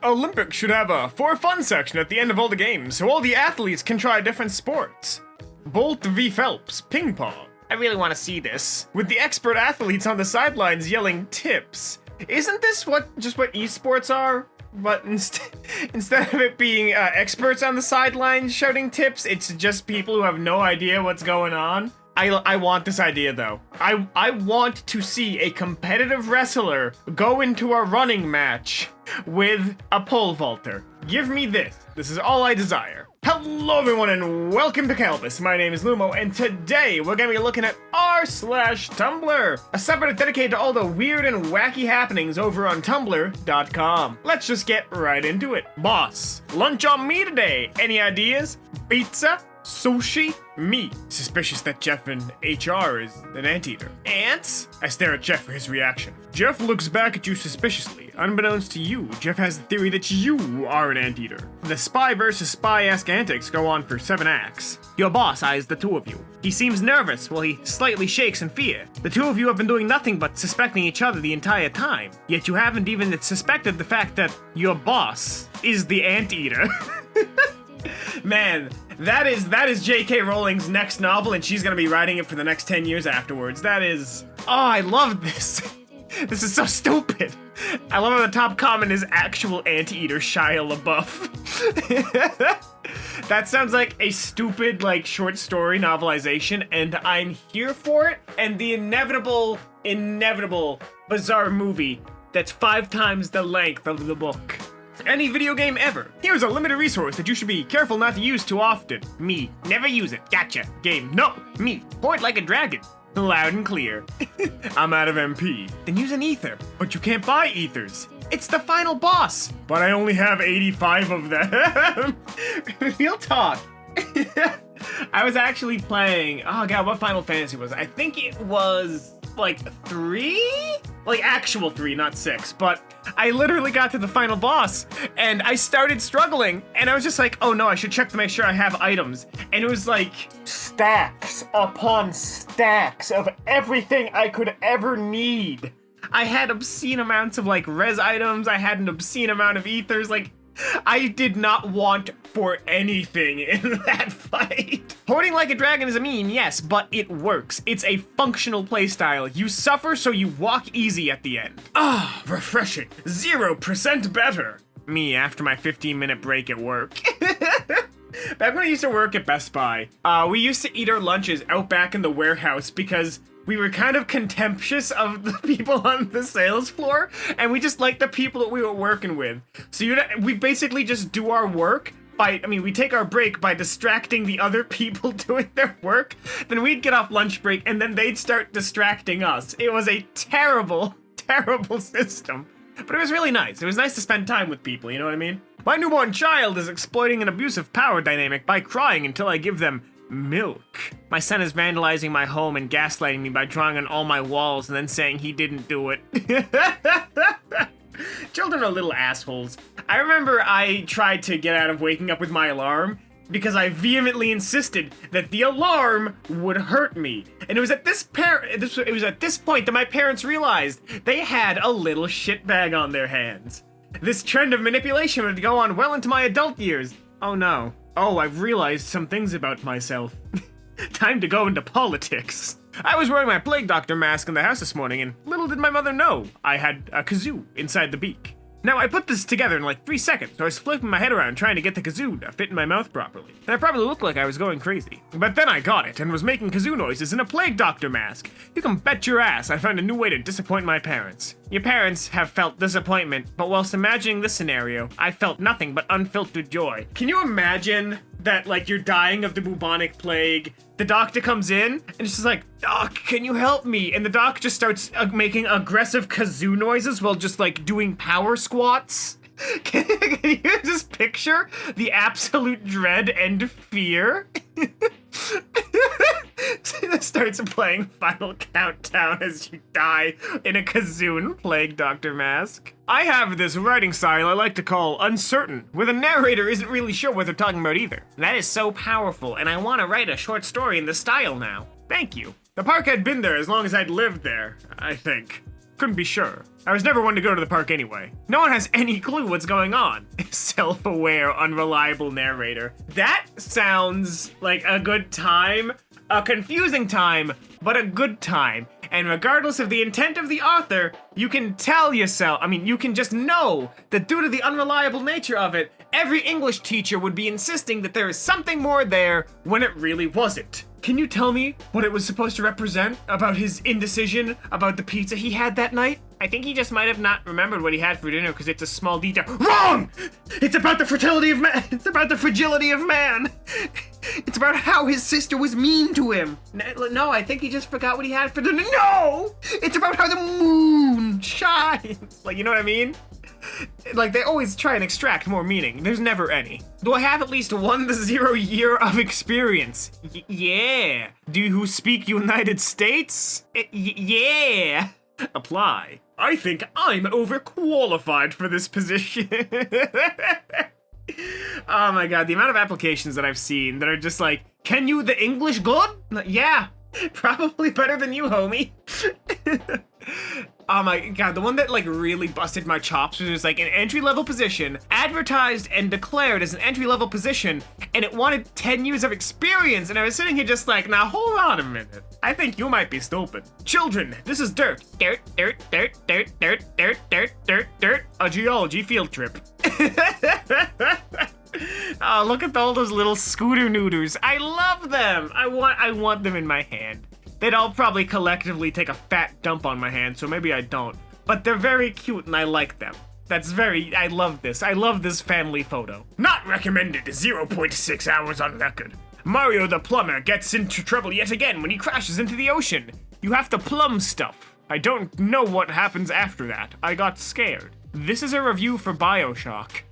Olympics should have a for fun section at the end of all the games, so all the athletes can try different sports. Bolt v Phelps, ping pong. I really want to see this. With the expert athletes on the sidelines yelling tips. Isn't this just what esports are? But instead of it being experts on the sidelines shouting tips, it's just people who have no idea what's going on. I want this idea though. I want to see a competitive wrestler go into a running match with a pole vaulter. Give me this. This is all I desire. Hello everyone and welcome to Kalbus. My name is Lumo and today we're going to be looking at r/Tumblr, a subreddit dedicated to all the weird and wacky happenings over on tumblr.com. Let's just get right into it. Boss, lunch on me today. Any ideas? Pizza? Sushi? Me. Suspicious that Jeff in HR is an anteater. Ants? I stare at Jeff for his reaction. Jeff looks back at you suspiciously. Unbeknownst to you, Jeff has the theory that you are an anteater. The spy versus spy-esque antics go on for 7 acts. Your boss eyes the two of you. He seems nervous while he slightly shakes in fear. The two of you have been doing nothing but suspecting each other the entire time. Yet you haven't even suspected the fact that your boss is the anteater. Man, that is J.K. Rowling's next novel, and she's gonna be writing it for the next 10 years afterwards. That is... Oh, I love this. This is so stupid. I love how the top comment is actual anteater Shia LaBeouf. That sounds like a stupid, short story novelization, and I'm here for it. And the inevitable, bizarre movie that's 5 times the length of the book. Any video game ever. Here's a limited resource that you should be careful not to use too often. Me. Never use it. Gotcha. Game. No. Me. Pour it like a dragon. Loud and clear. I'm out of MP. Then use an ether. But you can't buy ethers. It's the final boss. But I only have 85 of them. Real talk. I was actually playing... Oh god, what Final Fantasy was it? I think it was... 3? Actual 3, not 6, but I literally got to the final boss, and I started struggling, and I was just like, oh no, I should check to make sure I have items, and it was stacks upon stacks of everything I could ever need. I had obscene amounts of, res items, I had an obscene amount of ethers, I did not want for anything in that fight. Hoarding like a dragon is a meme, yes, but it works. It's a functional playstyle. You suffer so you walk easy at the end. Ah, refreshing. 0% better. Me after my 15-minute break at work. Back when I used to work at Best Buy, we used to eat our lunches out back in the warehouse because we were kind of contemptuous of the people on the sales floor, and we just liked the people that we were working with. So we basically just do our work we take our break by distracting the other people doing their work. Then we'd get off lunch break, and then they'd start distracting us. It was a terrible, terrible system. But it was really nice. It was nice to spend time with people, you know what I mean? My newborn child is exploiting an abusive power dynamic by crying until I give them milk. My son is vandalizing my home and gaslighting me by drawing on all my walls and then saying he didn't do it. Children are little assholes. I remember I tried to get out of waking up with my alarm because I vehemently insisted that the alarm would hurt me. And it was at this point that my parents realized they had a little shitbag on their hands. This trend of manipulation would go on well into my adult years. Oh no. Oh, I've realized some things about myself. Time to go into politics. I was wearing my plague doctor mask in the house this morning, and little did my mother know I had a kazoo inside the beak. Now, I put this together in 3 seconds, so I was flipping my head around trying to get the kazoo to fit in my mouth properly. And I probably looked like I was going crazy. But then I got it, and was making kazoo noises in a plague doctor mask. You can bet your ass I found a new way to disappoint my parents. Your parents have felt disappointment, but whilst imagining this scenario, I felt nothing but unfiltered joy. Can you imagine that, you're dying of the bubonic plague, the doctor comes in, and it's just like, Doc, can you help me? And the doc just starts making aggressive kazoo noises while just, doing power squats. Can you just picture the absolute dread and fear? Starts playing Final Countdown as you die in a kazoon plague doctor mask. I have this writing style I like to call uncertain, where the narrator isn't really sure what they're talking about either. That is so powerful, and I want to write a short story in this style now. Thank you. The park had been there as long as I'd lived there, I think. Couldn't be sure. I was never one to go to the park anyway. No one has any clue what's going on. Self-aware, unreliable narrator. That sounds like a good time. A confusing time, but a good time. And regardless of the intent of the author, you can tell yourself, you can just know that due to the unreliable nature of it, every English teacher would be insisting that there is something more there when it really wasn't. Can you tell me what it was supposed to represent about his indecision about the pizza he had that night? I think he just might have not remembered what he had for dinner because it's a small detail. Wrong! It's about the fertility of man. It's about the fragility of man. It's about how his sister was mean to him. No, I think he just forgot what he had for dinner. No! It's about how the moon shines. Like, you know what I mean? Like, they always try and extract more meaning. There's never any. Do I have at least 1 to 0 year of experience? Yeah. Do you speak United States? Yeah. Apply. I think I'm overqualified for this position. Oh my god, the amount of applications that I've seen that are just like, can you the English good? Yeah, probably better than you, homie. Oh my god, the one that like really busted my chops was just like an entry-level position, advertised and declared as an entry-level position, and it wanted 10 years of experience, and I was sitting here just like, now hold on a minute. I think you might be stupid. Children, this is dirt. Dirt, dirt, dirt, dirt, dirt, dirt, dirt, dirt, dirt. A geology field trip. Oh, look at all those little scooter nooders. I love them. I want them in my hand. They'd all probably collectively take a fat dump on my hand, so maybe I don't. But they're very cute and I like them. I love this. I love this family photo. Not recommended, 0.6 hours on record. Mario the plumber gets into trouble yet again when he crashes into the ocean. You have to plumb stuff. I don't know what happens after that. I got scared. This is a review for BioShock.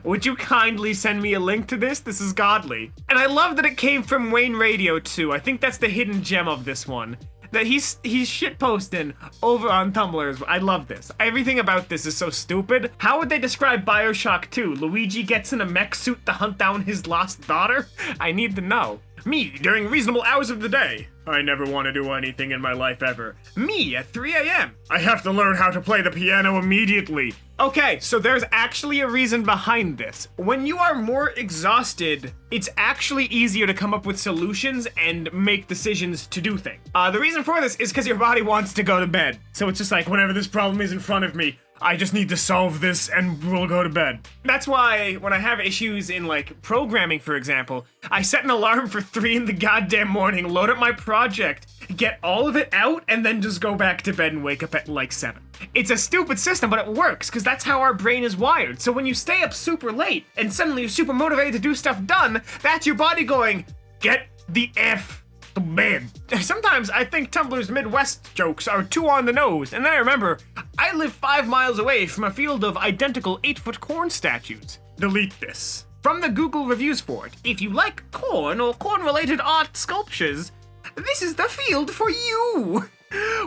Would you kindly send me a link to this? This is godly. And I love that it came from Wayne Radio too. I think that's the hidden gem of this one. That he's shitposting over on Tumblr. I love this. Everything about this is so stupid. How would they describe BioShock 2? Luigi gets in a mech suit to hunt down his lost daughter? I need to know. Me, during reasonable hours of the day. I never want to do anything in my life ever. Me, at 3 a.m. I have to learn how to play the piano immediately. Okay, so there's actually a reason behind this. When you are more exhausted, it's actually easier to come up with solutions and make decisions to do things. The reason for this is because your body wants to go to bed. So it's just like, whenever this problem is in front of me, I just need to solve this and we'll go to bed. That's why when I have issues in like programming, for example, I set an alarm for 3 in the goddamn morning, load up my project, get all of it out, and then just go back to bed and wake up at like 7. It's a stupid system, but it works because that's how our brain is wired. So when you stay up super late and suddenly you're super motivated to do stuff done, that's your body going, get the F to bed. Sometimes I think Tumblr's Midwest jokes are too on the nose, and then I remember, I live 5 miles away from a field of identical 8-foot corn statues. Delete this. From the Google reviews for it, if you like corn or corn-related art sculptures, this is the field for you.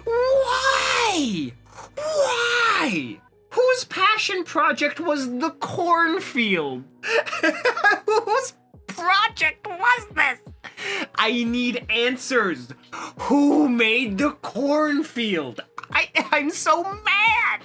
Why? Why? Whose passion project was the Cornfield? Whose project was this? I need answers. Who made the Cornfield? I'm so mad.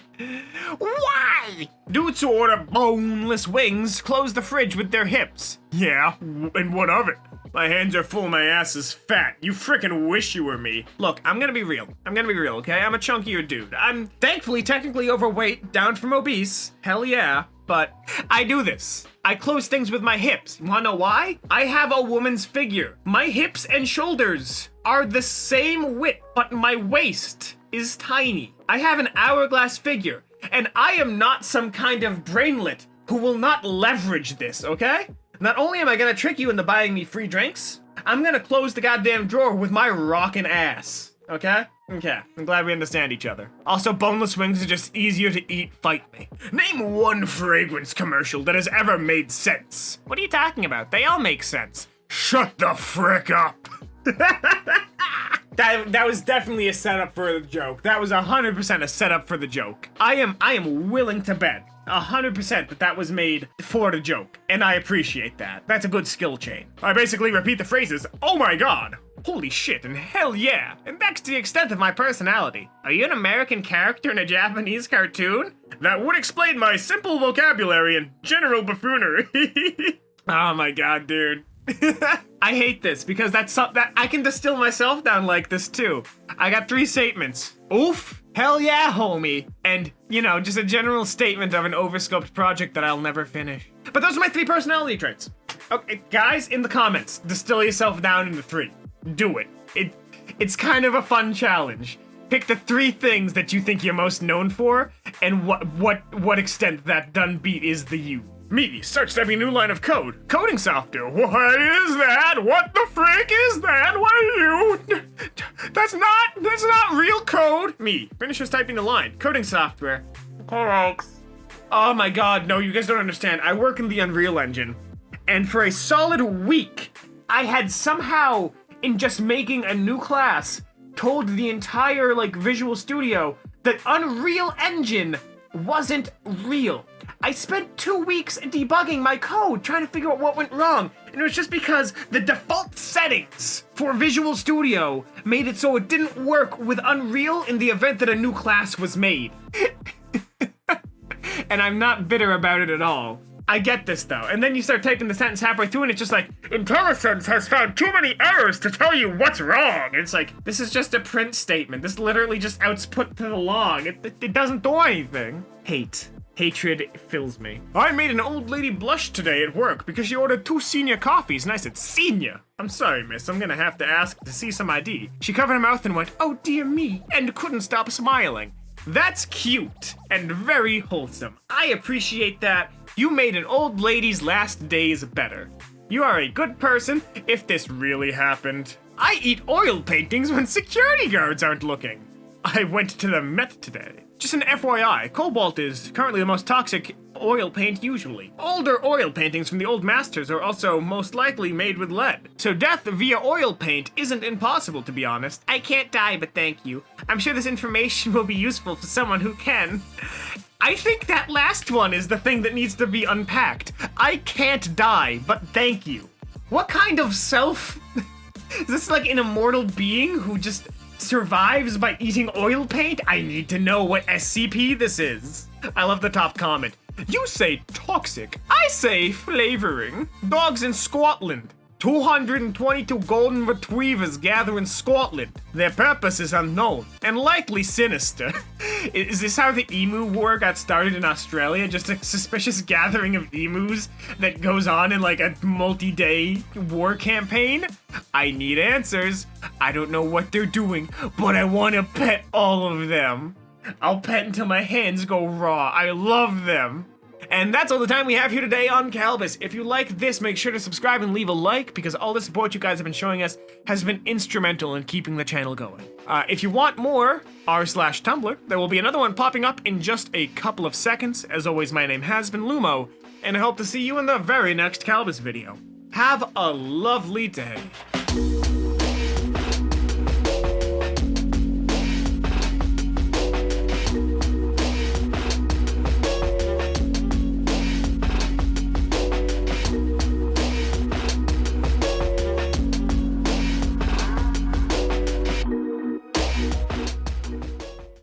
Why? Dudes who order boneless wings close the fridge with their hips. Yeah, and what of it? My hands are full, my ass is fat. You frickin' wish you were me. Look, I'm gonna be real, okay? I'm a chunkier dude. I'm thankfully technically overweight, down from obese. Hell yeah. But I do this. I close things with my hips. You wanna know why? I have a woman's figure. My hips and shoulders are the same width, but my waist is tiny. I have an hourglass figure, and I am not some kind of brainlet who will not leverage this, okay? Not only am I gonna trick you into buying me free drinks, I'm gonna close the goddamn drawer with my rockin' ass, okay? Okay, I'm glad we understand each other. Also, boneless wings are just easier to eat, fight me. Name one fragrance commercial that has ever made sense. What are you talking about? They all make sense. Shut the frick up. That was definitely a setup for the joke. That was 100% a setup for the joke. I am willing to bet 100% that was made for the joke, and I appreciate that. That's a good skill chain. I basically repeat the phrases, oh my god, Holy shit, and hell yeah! And that's the extent of my personality. Are you an American character in a Japanese cartoon? That would explain my simple vocabulary and general buffoonery. Oh my god, dude. I hate this because that's something that I can distill myself down like this too. I got 3 statements. Oof, hell yeah, homie. And, you know, just a general statement of an overscoped project that I'll never finish. But those are my 3 personality traits. Okay, guys, in the comments, distill yourself down into 3. Do it. It's kind of a fun challenge. Pick the 3 things that you think you're most known for, and what extent that done beat is the you. Me, start typing a new line of code. Coding software. What is that? What the frick is that? What are you? That's not real code. Me, finishes typing the line. Coding software. Thanks. Oh my god, no, you guys don't understand. I work in the Unreal Engine, and for a solid week, I had somehow, in just making a new class, told the entire, Visual Studio that Unreal Engine wasn't real. I spent 2 weeks debugging my code, trying to figure out what went wrong, and it was just because the default settings for Visual Studio made it so it didn't work with Unreal in the event that a new class was made. And I'm not bitter about it at all. I get this though, and then you start typing the sentence halfway through and it's just like, IntelliSense has found too many errors to tell you what's wrong. And it's like, this is just a print statement. This literally just output to the log. It doesn't do anything. Hatred fills me. I made an old lady blush today at work because she ordered 2 senior coffees, and I said, senior? I'm sorry, miss, I'm gonna have to ask to see some ID. She covered her mouth and went, oh dear me, and couldn't stop smiling. That's cute and very wholesome. I appreciate that. You made an old lady's last days better. You are a good person if this really happened. I eat oil paintings when security guards aren't looking. I went to the Met today. Just an FYI, cobalt is currently the most toxic oil paint usually. Older oil paintings from the old masters are also most likely made with lead. So death via oil paint isn't impossible, to be honest. I can't die, but thank you. I'm sure this information will be useful for someone who can. I think that last one is the thing that needs to be unpacked. I can't die, but thank you. What kind of self... Is this like an immortal being who just survives by eating oil paint? I need to know what SCP this is. I love the top comment. You say toxic, I say flavoring. Dogs in Scotland. 222 golden retrievers gather in Scotland. Their purpose is unknown, and likely sinister. Is this how the emu war got started in Australia? Just a suspicious gathering of emus that goes on in like a multi-day war campaign? I need answers. I don't know what they're doing, but I want to pet all of them. I'll pet until my hands go raw. I love them. And that's all the time we have here today on Kalbus. If you like this, make sure to subscribe and leave a like, because all the support you guys have been showing us has been instrumental in keeping the channel going. If you want more, r/Tumblr, there will be another one popping up in just a couple of seconds. As always, my name has been Lumo, and I hope to see you in the very next Kalbus video. Have a lovely day.